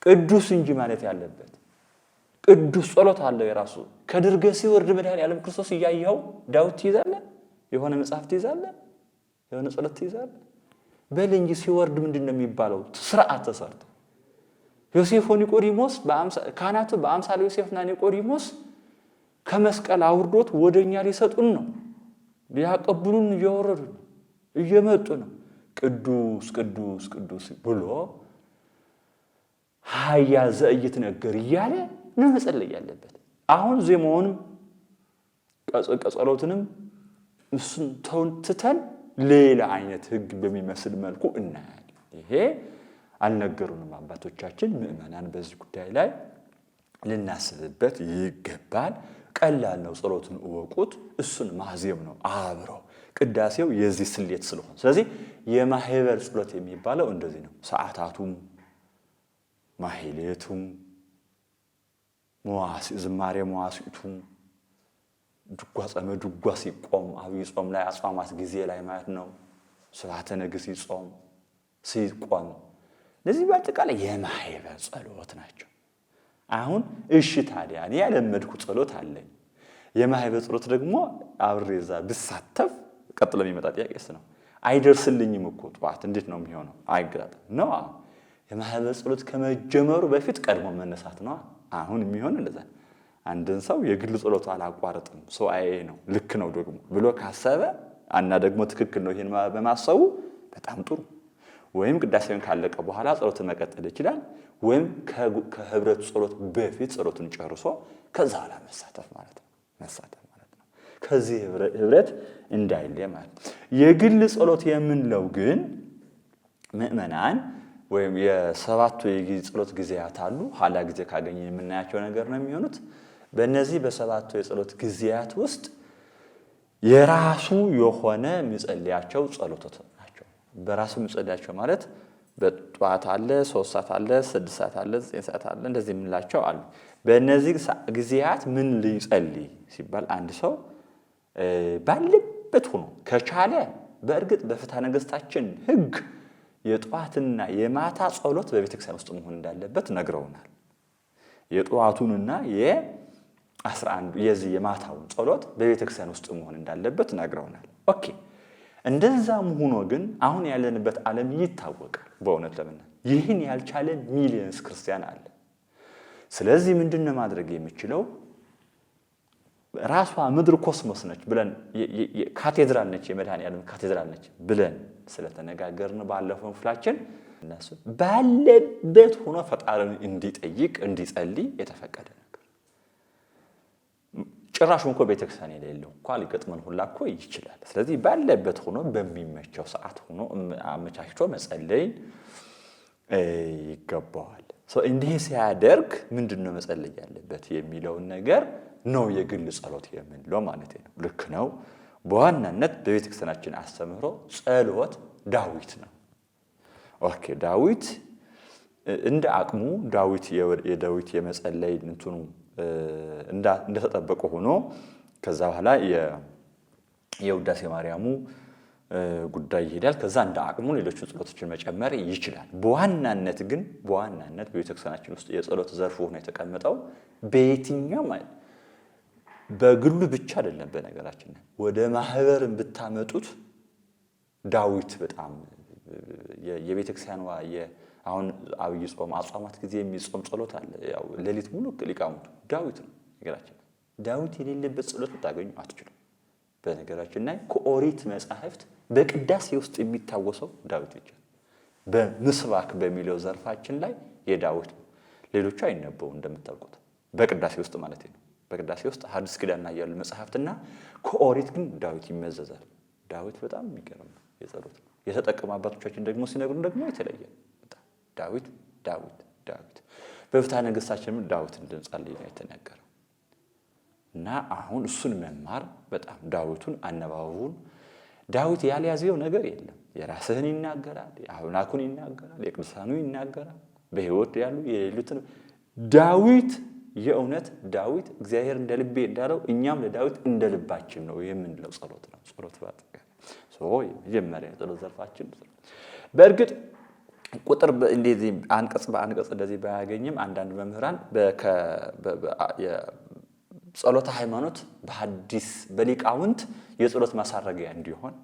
ቅዱስ እንጂ ማለት ያለበት ቅዱስ ጸሎት አለው የራሱ። ከድርገት ሲወርድ መድኃኔዓለም ክርስቶስ እያየኸው ዳዊት ትይዛለህ? የሆነ መጽሐፍ ትይዛለህ? የሆነ ጸሎት ትይዛለህ? በል እንጂ ሲወርድ ምንድን ነው የሚባለው? ስርዓት ተሰርቶ ዮሴፍ ኒቆዲሞስ ካህናቱ በአምሳለ ዮሴፍና ኒቆዲሞስ ከመስቀል አውርዶት ወደኛ ሊሰጡን ነው፣ ሊያቀብሉን እየወረዱ ነው፣ እየመጡ ነው። ቅዱስ ቅዱስ ቅዱስ ብሎ ሀያ ዘኢይትነገር እያለ ነው መጸለይ ያለበት። አሁን ዜማውንም ጸሎትንም እሱን ትተን ሌላ አይነት ሕግ በሚመስል መልኩ እናያለን። ይሄ አልነገሩንም አባቶቻችን። ምእመናን በዚህ ጉዳይ ላይ ልናስብበት ይገባል። ቀላል ነው። ጸሎትን እወቁት። እሱን ማዜም ነው አብረው። ቅዳሴው የዚህ ስሌት ስለሆነ ስለዚህ የማህበር ጸሎት የሚባለው እንደዚህ ነው። ሰዓታቱም ማህሌቱም ዝማሬ መዋሥዕቱም ድጓ ጸመ ድጓ ሲቆም አብይ ጾም ላይ አጽዋማት ጊዜ ላይ ማለት ነው። ስብሐተ ነግህ ሲጾም ሲቆም እነዚህ በአጠቃላይ የማህበር ጸሎት ናቸው። አሁን እሺ ታዲያ እኔ ያለመድኩ ጸሎት አለኝ። የማህበር ጸሎት ደግሞ አብሬ እዛ ብሳተፍ ቀጥሎ የሚመጣ ጥያቄስ ነው። አይደርስልኝም እኮ ጠዋት እንዴት ነው የሚሆነው? አይገጣጥም ነው። የማህበር ጸሎት ከመጀመሩ በፊት ቀድሞ መነሳት ነው። አሁን የሚሆን እንደዛ አንድን ሰው የግል ጸሎቱ አላቋርጥም ሰውአዬ ነው ልክ ነው ደግሞ ብሎ ካሰበ እና ደግሞ ትክክል ነው ይሄን በማሰቡ በጣም ጥሩ። ወይም ቅዳሴውን ካለቀ በኋላ ጸሎትን መቀጠል ይችላል። ወይም ከህብረቱ ጸሎት በፊት ጸሎቱን ጨርሶ ከዛ በኋላ መሳተፍ ማለት ነው። ከዚህ ህብረት እንዳይለይ ማለት ነው። የግል ጸሎት የምንለው ግን ምእመናን ወይም የሰባቱ የጊዜ ጸሎት ጊዜያት አሉ። ኋላ ጊዜ ካገኘ የምናያቸው ነገር ነው የሚሆኑት። በእነዚህ በሰባቱ የጸሎት ጊዜያት ውስጥ የራሱ የሆነ የሚጸልያቸው ጸሎቶች ናቸው። በራሱ የሚጸልያቸው ማለት በጠዋት አለ፣ 3 ሰዓት አለ፣ 6 ሰዓት አለ፣ 9 ሰዓት አለ፣ እንደዚህ የምንላቸው አሉ። በእነዚህ ጊዜያት ምን ሊጸልይ ሲባል አንድ ሰው ባለበት ሆኖ ከቻለ በእርግጥ በፍትሐ ነገሥታችን ሕግ የጠዋትና የማታ ጸሎት በቤተክርስቲያን ውስጥ መሆን እንዳለበት ነግረውናል። የጠዋቱንና የ11 የዚህ የማታውን ጸሎት በቤተክርስቲያን ውስጥ መሆን እንዳለበት ነግረውናል። ኦኬ። እንደዛም ሆኖ ግን አሁን ያለንበት ዓለም ይታወቃል። በእውነት ለምን ይህን ያልቻለ ሚሊዮንስ ክርስቲያን አለ። ስለዚህ ምንድነው ማድረግ የሚችለው? ራሷ ምድር ኮስሞስ ነች ብለን ካቴድራል ነች፣ የመድኃኔዓለም ካቴድራል ነች ብለን ስለተነጋገርን ባለፈው ክፍላችን እነሱ ባለበት ሆኖ ፈጣሪን እንዲጠይቅ እንዲጸልይ የተፈቀደ ነገር ጭራሽ እንኳን ቤተክርስቲያን የሌለው እንኳን ሊገጥመን ሁላ እኮ ይችላል። ስለዚህ ባለበት ሆኖ በሚመቸው ሰዓት ሆኖ አመቻችቶ መጸለይ ይገባዋል። እንዲህ ሲያደርግ ምንድነው መጸለይ ያለበት የሚለውን ነገር ነው የግል ጸሎት የምንለው ማለት ነው። ልክ ነው። በዋናነት በቤተክርስቲያናችን አስተምህሮ ጸሎት ዳዊት ነው። ኦኬ። ዳዊት እንደ አቅሙ የዳዊት የመጸለይ እንትኑ እንደተጠበቀ ሆኖ ከዛ በኋላ የውዳሴ ማርያሙ ጉዳይ ይሄዳል። ከዛ እንደ አቅሙ ሌሎች ጸሎቶችን መጨመር ይችላል። በዋናነት በቤተክርስቲያናችን ውስጥ የጸሎት ዘርፍ ሆኖ የተቀመጠው በየትኛው በግሉ ብቻ አይደለም። በነገራችን ወደ ማህበርን ብታመጡት ዳዊት በጣም የቤተክርስቲያኗ አሁን አብይ ጾም አጽዋማት ጊዜ የሚጾም ጸሎት አለ። ያው ሌሊት ሙሉ ሊቃውንቱ ዳዊት ነው። ነገራችን ዳዊት የሌለበት ጸሎት ልታገኙ አትችሉም። በነገራችን ላይ ከኦሪት መጻሕፍት በቅዳሴ ውስጥ የሚታወሰው ዳዊት ብቻ። በምስባክ በሚለው ዘርፋችን ላይ የዳዊት ነው። ሌሎቹ አይነበቡ እንደምታውቁት በቅዳሴ ውስጥ ማለት ነው። በቅዳሴ ውስጥ ሐዲስ ኪዳንና ያሉ መጻሕፍትና ከኦሪት ግን ዳዊት ይመዘዛል። ዳዊት በጣም የሚገርም የጸሎት ነው። የተጠቀሙ አባቶቻችን ደግሞ ሲነግሩን ደግሞ የተለየ ዳዊት ዳዊት ዳዊት በፍትሐ ነገሥታችንም ዳዊት እንድንጸልይ ነው የተነገረው። እና አሁን እሱን መማር በጣም ዳዊቱን አነባበቡን ዳዊት ያልያዘው ነገር የለም። የራስህን ይናገራል፣ የአምላኩን ይናገራል፣ የቅዱሳኑ ይናገራል፣ በሕይወት ያሉ የሌሉትን ዳዊት የእውነት ዳዊት እግዚአብሔር እንደ ልቤ እንዳለው እኛም ለዳዊት እንደ ልባችን ነው የምንለው ጸሎት ነው። ጸሎት የመጀመሪያ የጸሎት ዘርፋችን በእርግጥ ቁጥር እንደዚህ አንቀጽ በአንቀጽ እንደዚህ ባያገኝም አንዳንድ መምህራን ጸሎተ ሃይማኖት በሐዲስ በሊቃውንት የጸሎት ማሳረጊያ እንዲሆን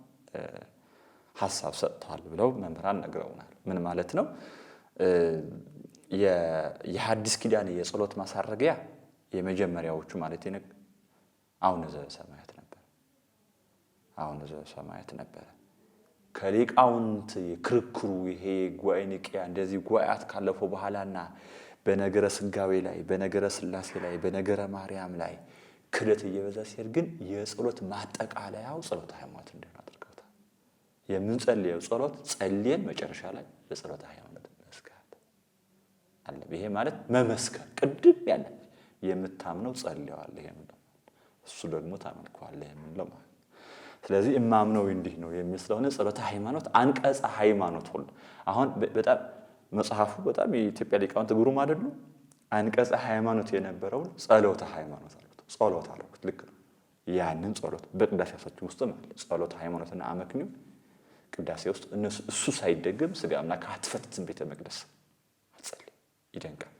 ሐሳብ ሰጥተዋል ብለው መምህራን ነግረውናል። ምን ማለት ነው? የሐዲስ ኪዳን የጸሎት ማሳረጊያ የመጀመሪያዎቹ ማለት ነው አቡነ ዘበሰማያት ነበር። አቡነ ዘበሰማያት ነበር። ከሊቃውንት ክርክሩ ይሄ ጉባኤ ኒቅያ እንደዚህ ጉባኤያት ካለፈው በኋላና በነገረ ስጋዌ ላይ በነገረ ስላሴ ላይ በነገረ ማርያም ላይ ክደት እየበዛ ሲሄድ ግን የጸሎት ማጠቃለያው ጸሎተ ሃይማኖት እንደሆነ አድርገውታል። የምንጸልየው ጸሎት ጸልየን መጨረሻ ላይ ለጸሎተ ሃይማኖት መስጋት አለ። ይሄ ማለት መመስከር ቅድም ያለ የምታምነው ጸልየዋለህ ይሄን እሱ ደግሞ ታመልከዋለህ የምንለው ማለት። ስለዚህ እማምነው እንዲህ ነው የሚስለውነ ጸሎተ ሃይማኖት አንቀጸ ሃይማኖት ሁሉ አሁን በጣም መጽሐፉ በጣም የኢትዮጵያ ሊቃውንት ግሩም አይደሉ? አንቀጸ ሃይማኖት የነበረው ጸሎተ ሃይማኖት አሉት። ጸሎት አሉት። ልክ ነው። ያንን ጸሎት በቅዳሴያችን ውስጥ ማለት ጸሎተ ሃይማኖትና አመክንዮ ቅዳሴ ውስጥ እሱ ሳይደገም ስጋምና ካትፈትም ቤተ መቅደስ አጸልይ ይደንቃል።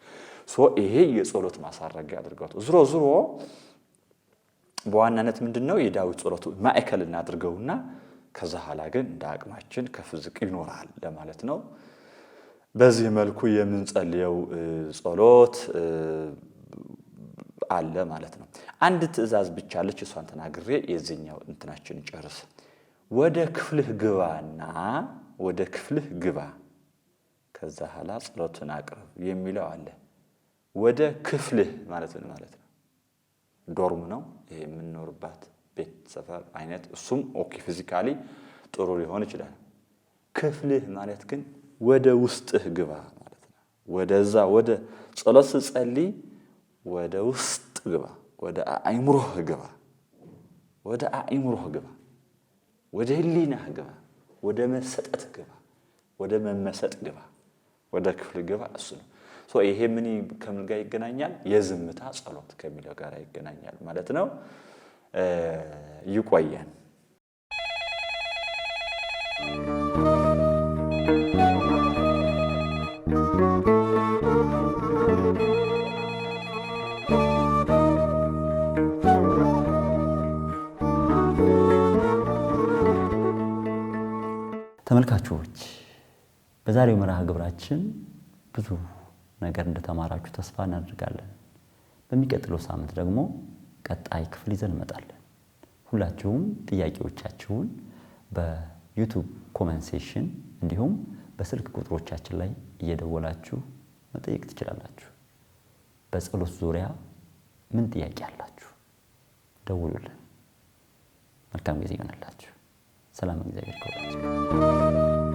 ይሄ የጸሎት ማሳረጊያ አድርገውት ዝሮ በዋናነት ምንድነው የዳዊት ጸሎቱ ማዕከል እናድርገውና ከዛ ኋላ ግን እንደ አቅማችን ከፍ ዝቅ ይኖራል ለማለት ነው። በዚህ መልኩ የምንጸልየው ጸሎት አለ ማለት ነው። አንድ ትእዛዝ ብቻ አለች፣ እሷን ተናግሬ የዚህኛው እንትናችን ጨርስ። ወደ ክፍልህ ግባ ከዛ ኋላ ጸሎትን አቅርብ የሚለው አለ። ወደ ክፍልህ ማለት ነው ዶርም ነው ይሄ የምንኖርባት ቤት ሰፈር አይነት እሱም ኦኬ ፊዚካሊ ጥሩ ሊሆን ይችላል። ክፍልህ ማለት ግን ወደ ውስጥህ ግባ ማለት ነው። ወደዛ ወደ ጸሎት ስትጸልይ ወደ ውስጥ ግባ፣ ወደ አእምሮህ ግባ፣ ወደ ህሊናህ ግባ፣ ወደ መሰጠት ግባ፣ ወደ መመሰጥ ግባ፣ ወደ ክፍል ግባ። እሱ ነው። ይሄ ምን ከምን ጋር ይገናኛል? የዝምታ ጸሎት ከሚለው ጋር ይገናኛል ማለት ነው። ይቆየን። ተመልካቾች በዛሬው መርሃ ግብራችን ብዙ ነገር እንደተማራችሁ ተስፋ እናደርጋለን። በሚቀጥለው ሳምንት ደግሞ ቀጣይ ክፍል ይዘን እንመጣለን። ሁላችሁም ጥያቄዎቻችሁን በዩቲዩብ ኮሜንት ሴክሽን እንዲሁም በስልክ ቁጥሮቻችን ላይ እየደወላችሁ መጠየቅ ትችላላችሁ። በጸሎት ዙሪያ ምን ጥያቄ አላችሁ? ደውሉልን። መልካም ጊዜ ይሆንላችሁ። ሰላም፣ እግዚአብሔር ይባርካችሁ።